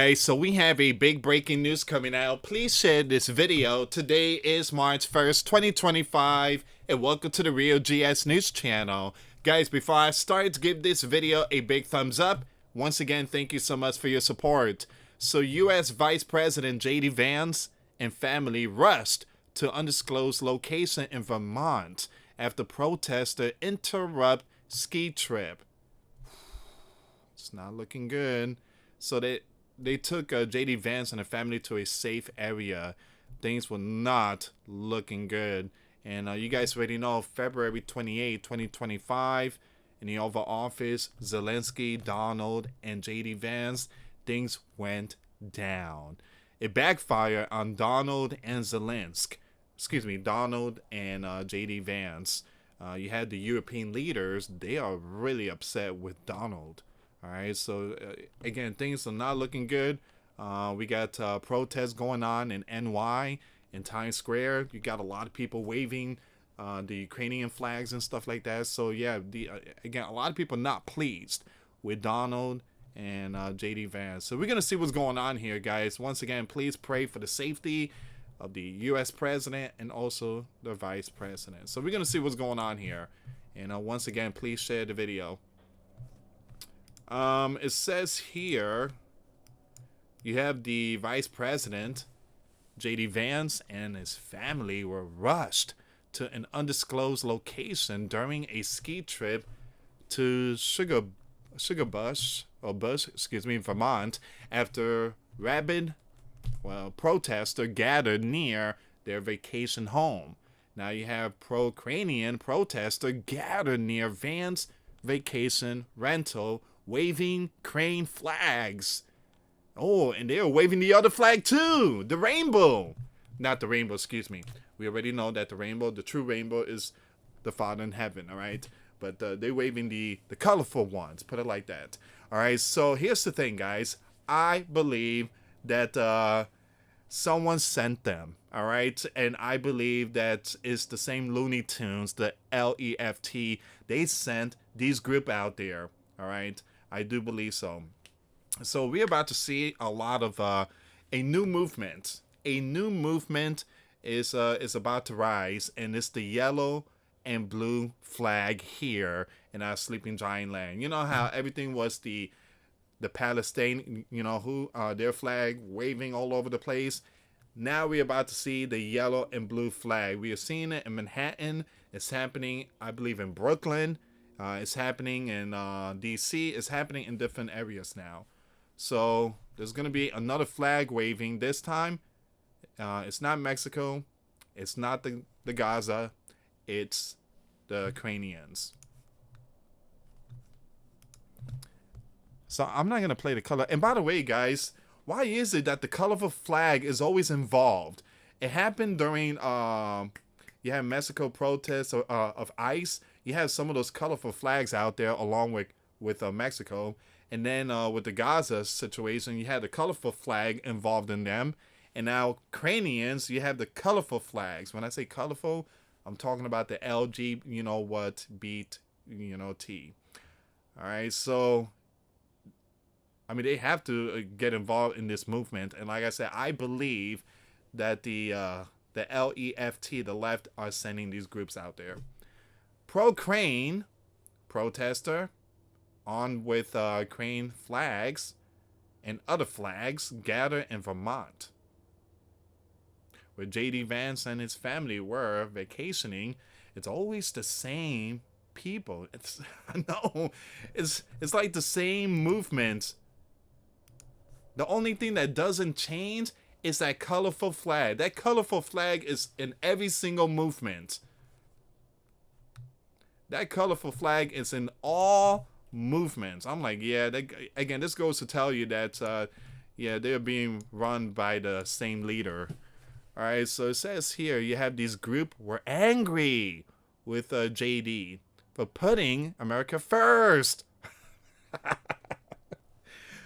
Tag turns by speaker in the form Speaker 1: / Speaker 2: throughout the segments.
Speaker 1: guys, so we have a big breaking news coming out. Please share this video. Today is March 1st, 2025, and welcome to the Real GS News channel. Guys, before I start, give this video a big thumbs up. Once again, thank you so much for your support. So US Vice President J.D. Vance and family rushed to undisclosed location in Vermont after protester interrupt ski trip. It's not looking good. So they took J.D. Vance and the family to a safe area. Things were not looking good. And you guys already know, February 28, 2025, in the Oval Office, Zelensky, Donald, and J.D. Vance, things went down. It backfired on Donald and Zelensky. Excuse me, Donald and J.D. Vance. You had the European leaders. They are really upset with Donald. All right, so again, things are not looking good. We got protests going on in NY, in Times Square. You got a lot of people waving the Ukrainian flags and stuff like that. So yeah, again, a lot of people not pleased with Donald and J.D. Vance. So we're gonna see what's going on here, guys. Once again, please pray for the safety of the U.S. president and also the vice president. So we're gonna see what's going on here. And once again, please share the video. It says here you have the vice president, J.D. Vance, and his family were rushed to an undisclosed location during a ski trip to Bush, Vermont, after rabid, protesters gathered near their vacation home. Now you have pro-Ukrainian protesters gathered near Vance vacation rental, waving crane flags. Oh, and they were waving the other flag too, the rainbow. Not the rainbow, excuse me. We already know that the rainbow, the true rainbow, is the Father in heaven, all right? But they're waving the colorful ones, put it like that. All right, so here's the thing, guys. I believe that someone sent them, all right? And I believe that it's the same Looney Tunes, the LEFT. They sent these group out there, all right? I do believe so. So we're about to see a lot of a new movement. A new movement is about to rise, and it's the yellow and blue flag here in our sleeping giant land. You know how everything was the Palestine, you know, who their flag waving all over the place. Now we're about to see the yellow and blue flag. We are seeing it in Manhattan. It's happening, I believe, in Brooklyn. It's happening in D.C. It's happening in different areas now. So there's going to be another flag waving. This time, it's not Mexico. It's not the Gaza. It's the Ukrainians. So I'm not going to play the color. And by the way, guys, why is it that the colorful flag is always involved? It happened during, you have Mexico protests of ICE. You have some of those colorful flags out there along with Mexico. And then with the Gaza situation, you had the colorful flag involved in them. And now Ukrainians, you have the colorful flags. When I say colorful, I'm talking about the LG, you know what, beat, you know, T. All right, so, I mean, they have to get involved in this movement. And like I said, I believe that the LEFT, the left, are sending these groups out there. Pro-Crane protester on with crane flags and other flags gather in Vermont, where J.D. Vance and his family were vacationing. It's always the same people. I know, it's like the same movement. The only thing that doesn't change is that colorful flag. That colorful flag is in every single movement. That colorful flag is in all movements. I'm like, yeah, again, this goes to tell you that, yeah, they're being run by the same leader. All right, so it says here, you have these group were angry with JD for putting America first.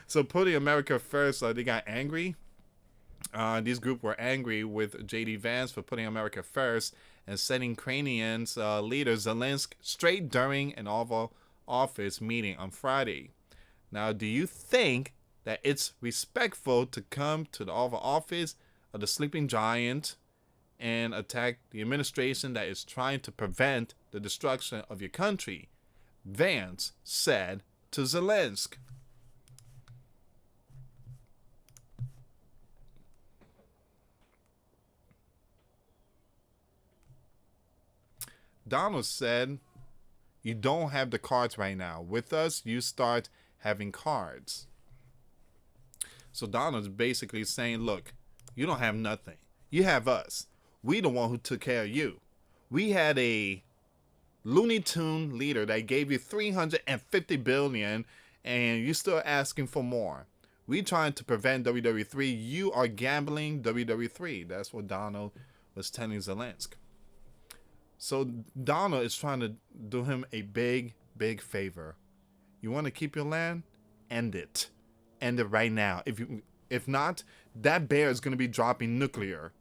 Speaker 1: So putting America first, they got angry. These group were angry with J.D. Vance for putting America first and sending Ukrainians leader Zelensky straight during an Oval Office meeting on Friday. Now, do you think that it's respectful to come to the Oval Office of the sleeping giant and attack the administration that is trying to prevent the destruction of your country, Vance said to Zelensky. Donald said, you don't have the cards right now. With us, you start having cards. So Donald's basically saying, look, you don't have nothing. You have us. We the one who took care of you. We had a Looney Tune leader that gave you $350 billion and you still asking for more. We trying to prevent WWE. You are gambling WWE. That's what Donald was telling Zelensky. So Donald is trying to do him a big, big favor. You want to keep your land? End it. End it right now. If not, that bear is going to be dropping nuclear.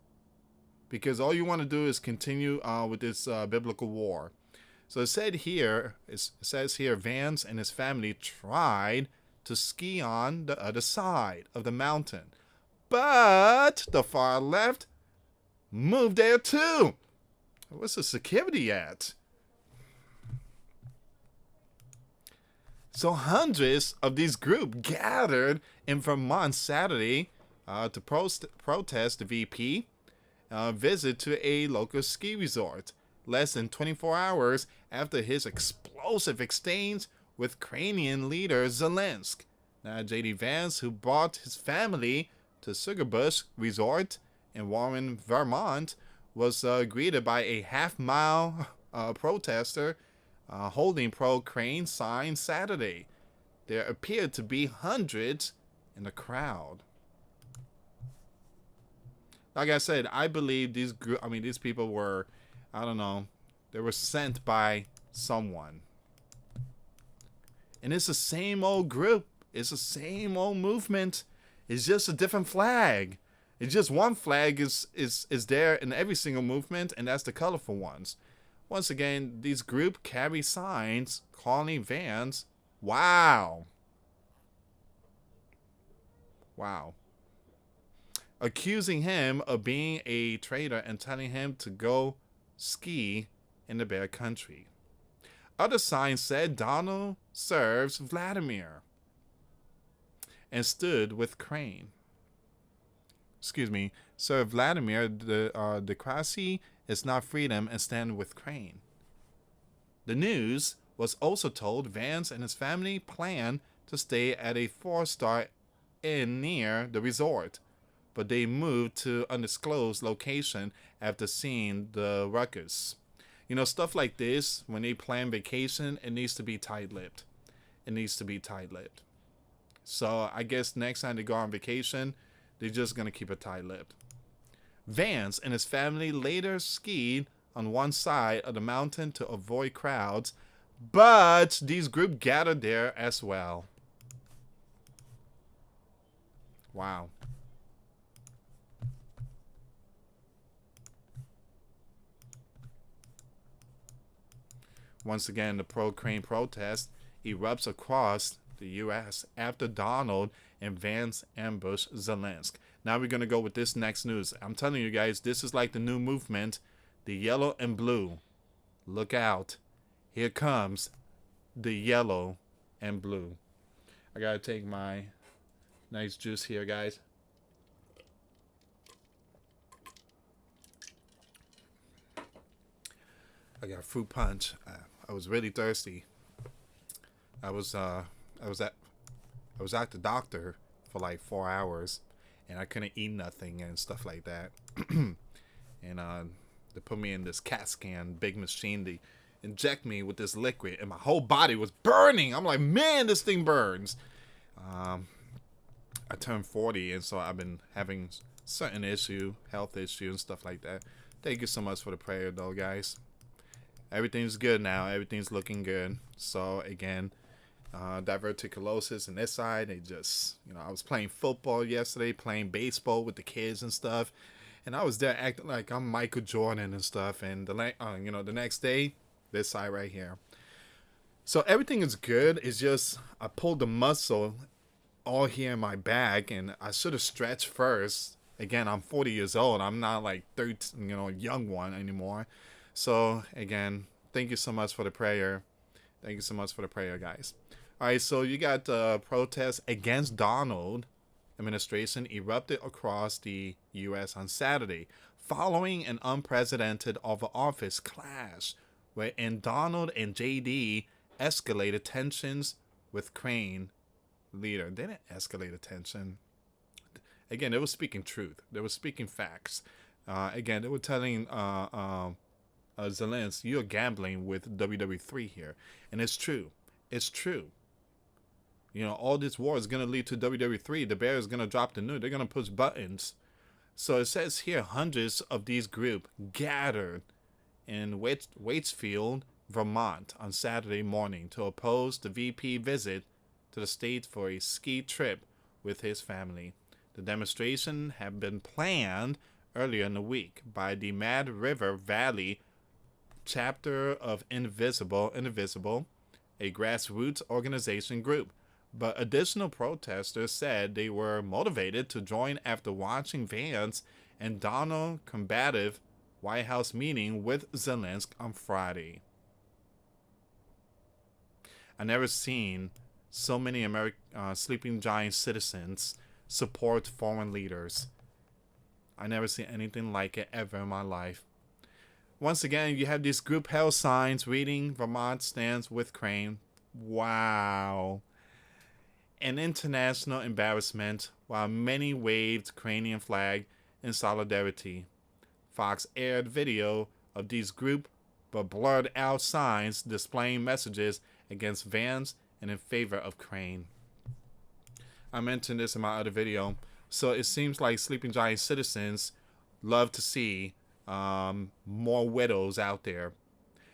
Speaker 1: Because all you want to do is continue with this biblical war. So it says here, Vance and his family tried to ski on the other side of the mountain. But the far left moved there too. Where's the security at? So hundreds of these groups gathered in Vermont Saturday to protest the VP visit to a local ski resort, less than 24 hours after his explosive exchange with Ukrainian leader Zelensky. Now, J.D. Vance, who brought his family to Sugarbush Resort in Warren, Vermont, was greeted by a half-mile protester holding pro-Ukraine signs Saturday. There appeared to be hundreds in the crowd. Like I said, I believe these people were, I don't know, they were sent by someone. And it's the same old group. It's the same old movement. It's just a different flag. It's just one flag is there in every single movement, and that's the colorful ones. Once again, these group carry signs calling Vance, wow. Wow. Accusing him of being a traitor and telling him to go ski in the bear country. Other signs said Donald serves Vladimir and stood with Crane. Sir Vladimir Democracy is not freedom and stand with Crane. The news was also told Vance and his family plan to stay at a 4-star inn near the resort, but they moved to undisclosed location after seeing the ruckus. You know, stuff like this, when they plan vacation, it needs to be tight-lipped. It needs to be tight-lipped. So I guess next time they go on vacation, they're just going to keep it tight-lipped. Vance and his family later skied on one side of the mountain to avoid crowds, but these groups gathered there as well. Wow. Once again, the pro-Ukraine protest erupts across the U.S. after Donald and Vance ambush Zelensky. Now we're going to go with this next news. I'm telling you guys, this is like the new movement, the yellow and blue. Look out. Here comes the yellow and blue. I got to take my nice juice here, guys. I got fruit punch. I was really thirsty. I was at the doctor for like 4 hours, and I couldn't eat nothing and stuff like that. And they put me in this CAT scan, big machine. They inject me with this liquid, and my whole body was burning. I'm like, man, this thing burns. I turned 40, and so I've been having certain health issue and stuff like that. Thank you so much for the prayer, though, guys. Everything's good now. Everything's looking good. So again, diverticulosis in this side. They just, I was playing football yesterday, playing baseball with the kids and stuff, and I was there acting like I'm Michael Jordan and stuff. And the next day, this side right here. So everything is good. It's just I pulled the muscle all here in my bag, and I should have stretched first. Again, I'm 40 years old. I'm not like 13, young one anymore. So again, thank you so much for the prayer. Thank you so much for the prayer, guys. All right, so you got protests against Donald administration erupted across the U.S. on Saturday, following an unprecedented Oval Office clash, wherein Donald and JD escalated tensions with Crane leader. They didn't escalate tension. Again, they were speaking truth. They were speaking facts. Again, they were telling Zelensky, you're gambling with WWE3 here. And it's true. It's true. All this war is going to lead to WWE3. The bear is going to drop the nuke. They're going to push buttons. So it says here, hundreds of these groups gathered in Waitsfield, Vermont on Saturday morning to oppose the VP visit to the state for a ski trip with his family. The demonstration had been planned earlier in the week by the Mad River Valley chapter of Indivisible, a grassroots organization group. But additional protesters said they were motivated to join after watching Vance and Donald combative White House meeting with Zelensky on Friday. I never seen so many sleeping giant citizens support foreign leaders. I never seen anything like it ever in my life. Once again, you have these group held signs reading Vermont stands with Crane. Wow. An international embarrassment, while many waved Ukrainian flag in solidarity. Fox aired video of these group but blurred out signs displaying messages against Vance and in favor of Crane. I mentioned this in my other video. So it seems like sleeping giant citizens love to see more widows out there.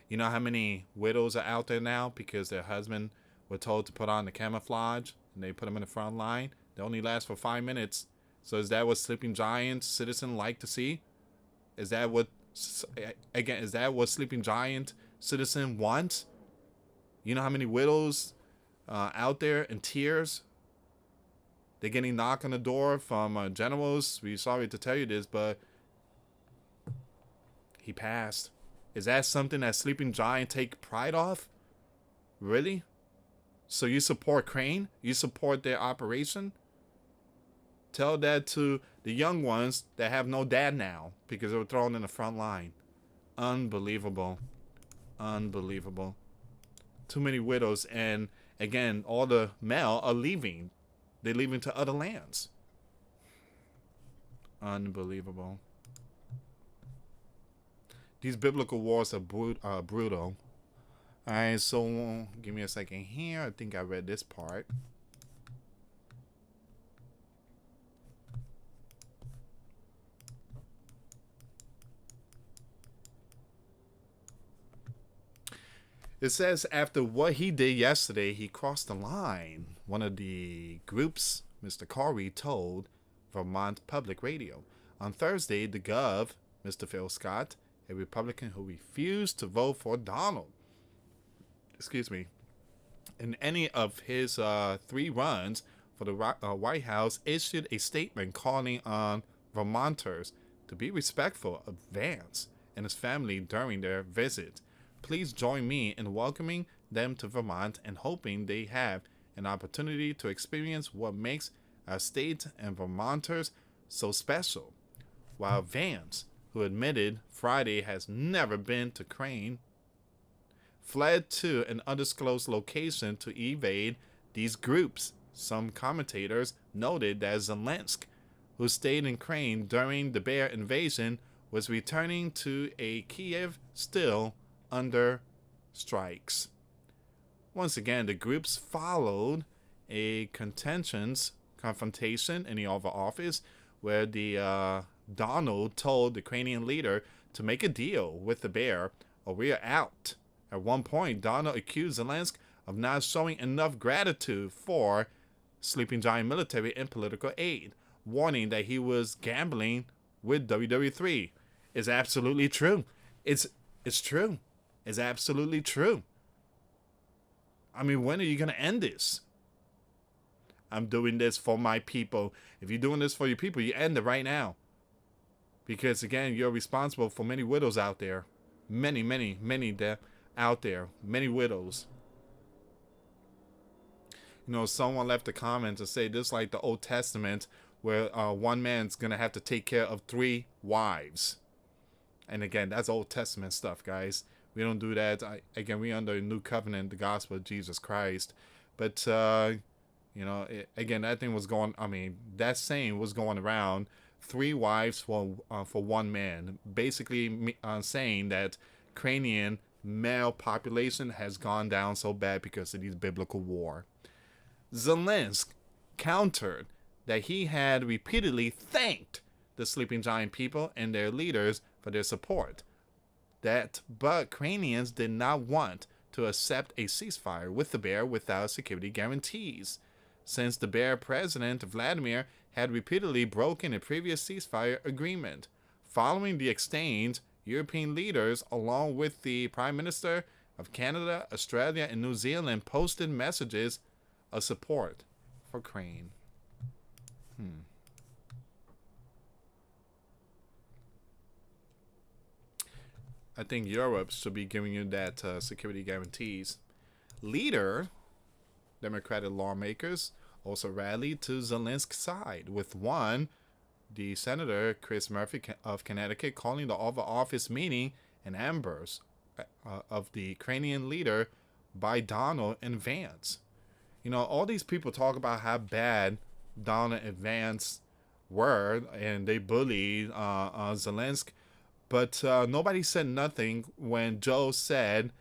Speaker 1: You know how many widows are out there now because their husband were told to put on the camouflage and they put them in the front line? They only last for 5 minutes. So is that what sleeping giant citizen like to see? Is that what sleeping giant citizen wants? You know how many widows out there in tears? They're getting knocked on the door from generals. We're sorry to tell you this, but he passed. Is that something that sleeping giant take pride of? Really? So you support Crane? You support their operation? Tell that to the young ones that have no dad now because they were thrown in the front line. Unbelievable. Unbelievable. Too many widows. And again, all the male are leaving. They're leaving to other lands. Unbelievable. These biblical wars are brutal. Alright, so give me a second here. I think I read this part. It says after what he did yesterday, he crossed the line. One of the groups, Mr. Corey, told Vermont Public Radio. On Thursday, the Gov, Mr. Phil Scott, a Republican who refused to vote for Donald, in any of his 3 runs for the White House, issued a statement calling on Vermonters to be respectful of Vance and his family during their visit. Please join me in welcoming them to Vermont and hoping they have an opportunity to experience what makes our state and Vermonters so special. While Vance, who admitted Friday has never been to Crane, fled to an undisclosed location to evade these groups, some commentators noted that Zelensky, who stayed in Crane during the Bear invasion, was returning to a Kiev still under strikes. Once again, the groups followed a confrontation in the Oval Office where the Donald told the Ukrainian leader to make a deal with the Bear or we are out. At one point, Donald accused Zelensky of not showing enough gratitude for sleeping giant military and political aid, warning that he was gambling with WWE3. It's absolutely true. It's true. It's absolutely true. I mean, when are you going to end this? I'm doing this for my people. If you're doing this for your people, you end it right now. Because again, you're responsible for many widows out there. Many out there. Many widows. You know, someone left a comment to say this like the Old Testament where one man's going to have to take care of 3 wives. And again, that's Old Testament stuff, guys. We don't do that. Again, we under a new covenant, the gospel of Jesus Christ. But, you know, again, that thing was going, that saying was going around, 3 wives for 1 man. Basically saying that Ukrainian male population has gone down so bad because of these biblical war. Zelensky countered that he had repeatedly thanked the sleeping giant people and their leaders for their support. But Ukrainians did not want to accept a ceasefire with the bear without security guarantees, since the bear president Vladimir had repeatedly broken a previous ceasefire agreement. Following the exchange, European leaders, along with the Prime Minister of Canada, Australia, and New Zealand, posted messages of support for Ukraine. I think Europe should be giving you that security guarantees. Democratic lawmakers also rallied to Zelensky's side, with the Senator Chris Murphy of Connecticut calling the Oval Office meeting an ambush of the Ukrainian leader by Donald and Vance. You know, all these people talk about how bad Donald and Vance were, and they bullied Zelensky, but nobody said nothing when Joe said,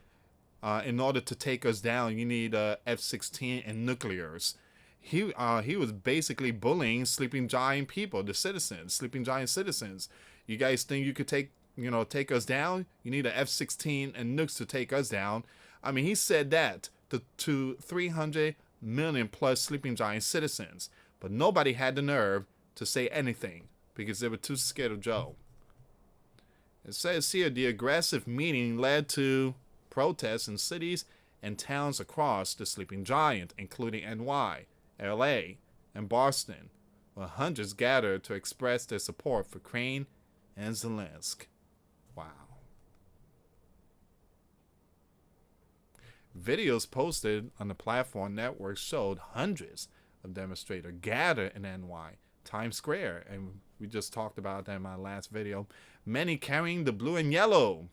Speaker 1: in order to take us down, you need F-16 and nuclears. He was basically bullying sleeping giant people, the citizens, sleeping giant citizens. You guys think you could take us down? You need an F-16 and nukes to take us down. I mean, he said that to 300 million plus sleeping giant citizens, but nobody had the nerve to say anything because they were too scared of Joe. It says here the aggressive meeting led to protests in cities and towns across the sleeping giant, including NY, LA, and Boston, where hundreds gathered to express their support for Ukraine and Zelensky. Wow. Videos posted on the platform network showed hundreds of demonstrators gathered in NY, Times Square, and we just talked about that in my last video. Many carrying the blue and yellow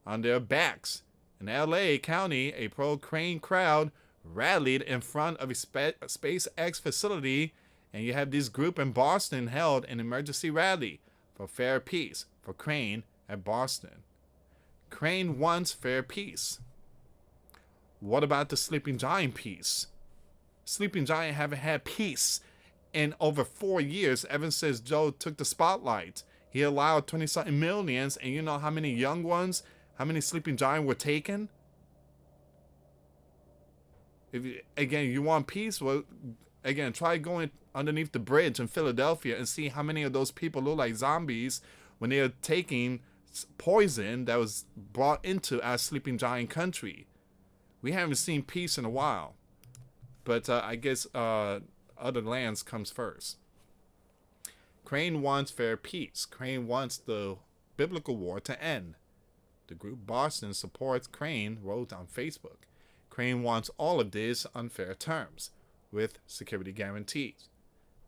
Speaker 1: on their backs. In LA County, a pro-Ukraine crowd rallied in front of a SpaceX facility, and you have this group in Boston held an emergency rally for fair peace for Ukraine at Boston. Ukraine wants fair peace. What about the sleeping giant peace? Sleeping giant haven't had peace in over 4 years ever since Joe took the spotlight. He allowed 20-something millions, and you know how many young ones, how many sleeping giant were taken? Again, you want peace? Well, again, try going underneath the bridge in Philadelphia and see how many of those people look like zombies when they are taking poison that was brought into our sleeping giant country. We haven't seen peace in a while. But I guess other lands comes first. Crane wants fair peace. Crane wants the biblical war to end. The group Boston supports Crane wrote on Facebook. Crane wants all of this on fair terms, with security guarantees.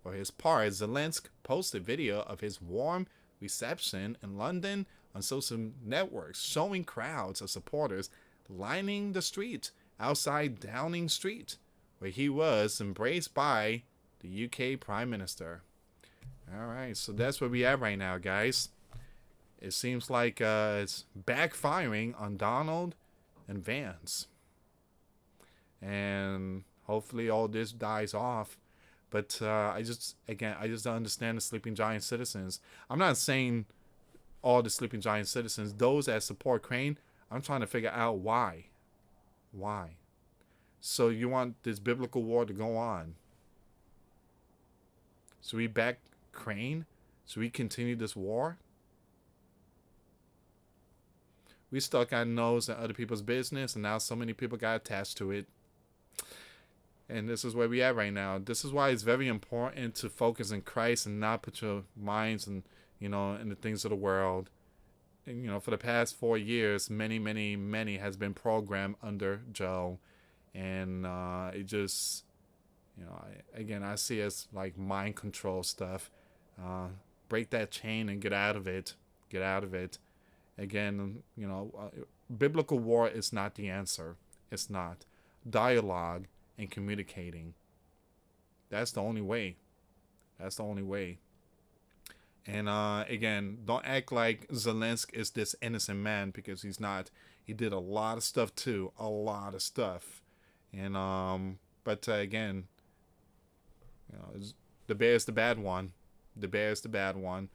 Speaker 1: For his part, Zelensky posted video of his warm reception in London on social networks, showing crowds of supporters lining the street outside Downing Street, where he was embraced by the UK Prime Minister. All right, so that's where we are right now, guys. It seems like it's backfiring on Donald and Vance. And hopefully all this dies off. But I just don't understand the sleeping giant citizens. I'm not saying all the sleeping giant citizens, those that support Crane, I'm trying to figure out why. Why? So you want this biblical war to go on? So we back Crane? So we continue this war? We stuck our nose in other people's business, and now so many people got attached to it. And this is where we at right now. This is why it's very important to focus in Christ and not put your minds in, in the things of the world. And, for the past 4 years, many has been programmed under Joe. And it just, I see it as like mind control stuff. Break that chain and get out of it. Get out of it. Again, biblical war is not the answer. It's not. Dialogue and communicating. That's the only way. That's the only way. And again, don't act like Zelensky is this innocent man, because he's not. He did a lot of stuff too. A lot of stuff. And but again, the bear is the bad one. The bear is the bad one.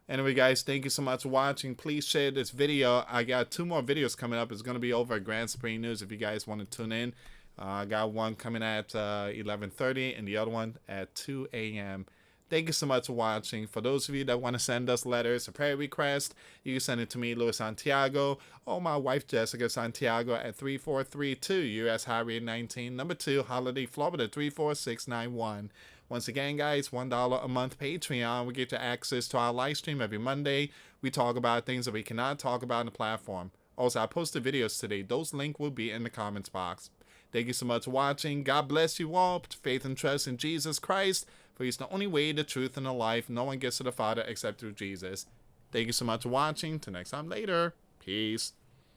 Speaker 1: Anyway, guys, thank you so much for watching. Please share this video. I got 2 more videos coming up. It's going to be over at Grand Supreme News if you guys want to tune in. I got one coming at 11:30 and the other one at 2 a.m. Thank you so much for watching. For those of you that want to send us letters or prayer requests, you can send it to me, US Santiago, or my wife, Jessica Santiago, at 3432 US Highway 19, number 2, Holiday, Florida, 34691. Once again, guys, $1 a month Patreon. We get you access to our live stream every Monday. We talk about things that we cannot talk about on the platform. Also, I posted videos today. Those links will be in the comments box. Thank you so much for watching. God bless you all. Put faith and trust in Jesus Christ, for he's the only way, the truth, and the life. No one gets to the Father except through Jesus. Thank you so much for watching. Till next time later. Peace.